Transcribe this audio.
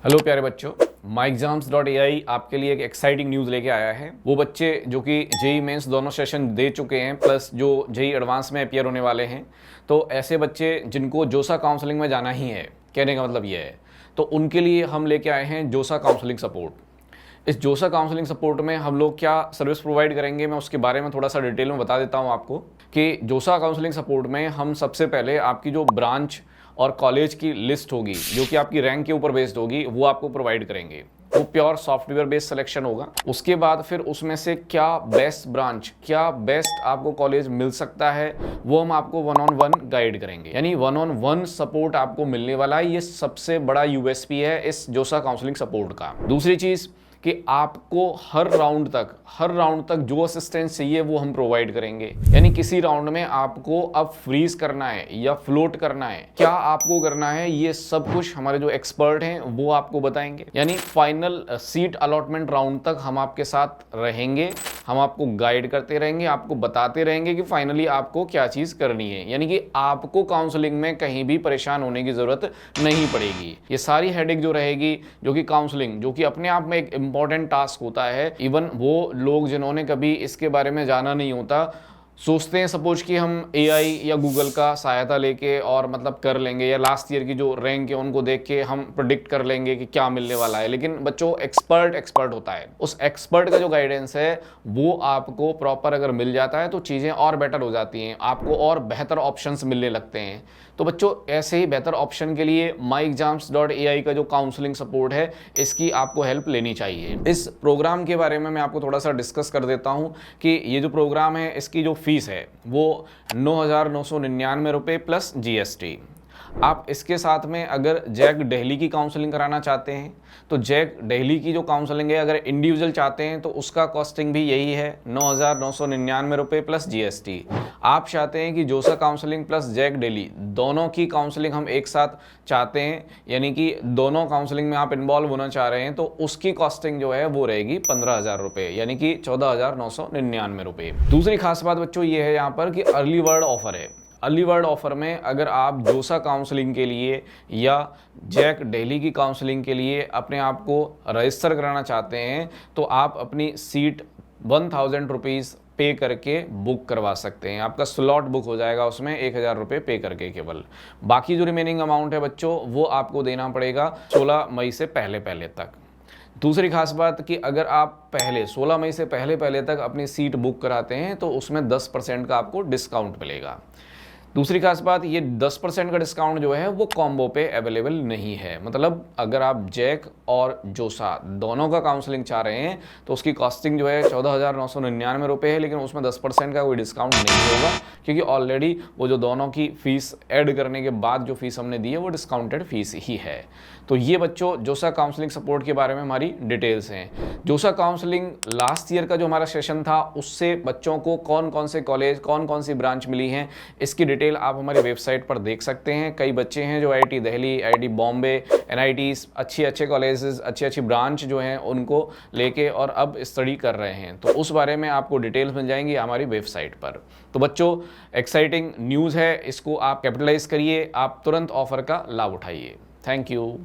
Hello प्यारे बच्चों, myexams.ai आपके लिए एक एक्साइटिंग न्यूज़ लेके आया है। वो बच्चे जो कि जेई मेंस दोनों सेशन दे चुके हैं प्लस जो जेई एडवांस में अपीयर होने वाले हैं, तो ऐसे बच्चे जिनको जोसा काउंसलिंग में जाना ही है, कहने का मतलब ये है, तो उनके लिए हम लेके आए हैं जोसा काउंसलिंग सपोर्ट। इस जोसा काउंसलिंग सपोर्ट में हम लोग क्या सर्विस प्रोवाइड करेंगे, मैं उसके बारे में थोड़ा सा डिटेल में बता देता हूँ आपको कि जोसा काउंसलिंग सपोर्ट में हम सबसे पहले आपकी जो ब्रांच और कॉलेज की लिस्ट होगी जो कि आपकी रैंक के ऊपर बेस्ड होगी वो आपको प्रोवाइड करेंगे। वो प्योर सॉफ्टवेयर बेस्ड सिलेक्शन होगा। उसके बाद फिर उसमें से क्या बेस्ट ब्रांच, क्या बेस्ट आपको कॉलेज मिल सकता है, वो हम आपको 1-on-1 गाइड करेंगे। यानी 1-on-1 सपोर्ट आपको मिलने वाला है। ये सबसे बड़ा यूएसपी है इस जोसा काउंसलिंग सपोर्ट का। दूसरी चीज कि आपको हर राउंड तक जो असिस्टेंस चाहिए वो हम प्रोवाइड करेंगे। यानी किसी राउंड में आपको अब फ्रीज करना है या फ्लोट करना है, क्या आपको करना है, ये सब कुछ हमारे जो एक्सपर्ट हैं वो आपको बताएंगे। यानी फाइनल सीट अलॉटमेंट राउंड तक हम आपके साथ रहेंगे, हम आपको गाइड करते रहेंगे, आपको बताते रहेंगे कि फाइनली आपको क्या चीज करनी है। यानी कि आपको काउंसलिंग में कहीं भी परेशान होने की जरूरत नहीं पड़ेगी। ये सारी हेडेक जो रहेगी, जो कि काउंसलिंग, जो कि अपने आप में एक इंपॉर्टेंट टास्क होता है। इवन वो लोग जिन्होंने कभी इसके बारे में जाना नहीं होता, सोचते हैं सपोज कि हम एआई या गूगल का सहायता लेके और मतलब कर लेंगे, या लास्ट ईयर की जो रैंक है उनको देख के हम प्रेडिक्ट कर लेंगे कि क्या मिलने वाला है। लेकिन बच्चों, एक्सपर्ट होता है। उस एक्सपर्ट का जो गाइडेंस है वो आपको प्रॉपर अगर मिल जाता है तो चीज़ें और बेटर हो जाती हैं, आपको और बेहतर ऑप्शंस मिलने लगते हैं। तो बच्चों, ऐसे ही बेहतर ऑप्शन के लिए myexams.ai का जो काउंसलिंग सपोर्ट है, इसकी आपको हेल्प लेनी चाहिए। इस प्रोग्राम के बारे में मैं आपको थोड़ा सा डिस्कस कर देता हूँ कि ये जो प्रोग्राम है इसकी जो फीस है वो 9,999 रुपये प्लस जीएसटी। आप इसके साथ में अगर जैक दिल्ली की काउंसलिंग कराना चाहते हैं तो जैक दिल्ली की जो काउंसलिंग है, अगर इंडिविजुअल चाहते हैं तो उसका कॉस्टिंग भी यही है, 9,999 रुपये प्लस जीएसटी। आप चाहते हैं कि जोसा काउंसलिंग प्लस जैक दिल्ली दोनों की काउंसलिंग हम एक साथ चाहते हैं, यानी कि दोनों काउंसलिंग में आप इन्वॉल्व होना चाह रहे हैं, तो उसकी कॉस्टिंग जो है वो रहेगी 15,000 रुपये, यानी कि 14,999 रुपये। दूसरी खास बात बच्चों ये है यहाँ पर कि अर्ली बर्ड ऑफर है। अर्ली बर्ड ऑफर में अगर आप जोसा काउंसलिंग के लिए या जैक दिल्ली की काउंसलिंग के लिए अपने आप को रजिस्टर कराना चाहते हैं तो आप अपनी सीट 1,000 रुपीज़ पे करके बुक करवा सकते हैं। आपका स्लॉट बुक हो जाएगा उसमें 1,000 रुपये पे करके केवल। बाकी जो रिमेनिंग अमाउंट है बच्चों वो आपको देना पड़ेगा 16 मई से पहले तक। दूसरी खास बात कि अगर आप पहले 16 मई से पहले तक अपनी सीट बुक कराते हैं तो उसमें 10% का आपको डिस्काउंट मिलेगा। दूसरी खास बात, ये 10% का डिस्काउंट जो है वो कॉम्बो पे अवेलेबल नहीं है। मतलब अगर आप जैक और जोसा दोनों का काउंसलिंग चाह रहे हैं तो उसकी कॉस्टिंग जो है 14,999 रुपये है, लेकिन उसमें 10% का कोई डिस्काउंट नहीं होगा क्योंकि ऑलरेडी वो जो दोनों की फ़ीस ऐड करने के बाद जो फीस हमने दी है वो डिस्काउंटेड फीस ही है। तो ये बच्चों जोसा काउंसलिंग सपोर्ट के बारे में हमारी डिटेल्स हैं। जोसा काउंसलिंग लास्ट ईयर का जो हमारा सेशन था उससे बच्चों को कौन कौन से कॉलेज, कौन कौन सी ब्रांच मिली हैं, इसकी डिटेल आप हमारी वेबसाइट पर देख सकते हैं। कई बच्चे हैं जो IIT Delhi, IIT Bombay, NITs, अच्छे कॉलेजेस, अच्छी ब्रांच जो हैं उनको लेके और अब स्टडी कर रहे हैं, तो उस बारे में आपको डिटेल्स मिल जाएंगी हमारी वेबसाइट पर। तो बच्चों, एक्साइटिंग न्यूज़ है, इसको आप कैपिटलाइज करिए, आप तुरंत ऑफर का लाभ उठाइए। Thank you.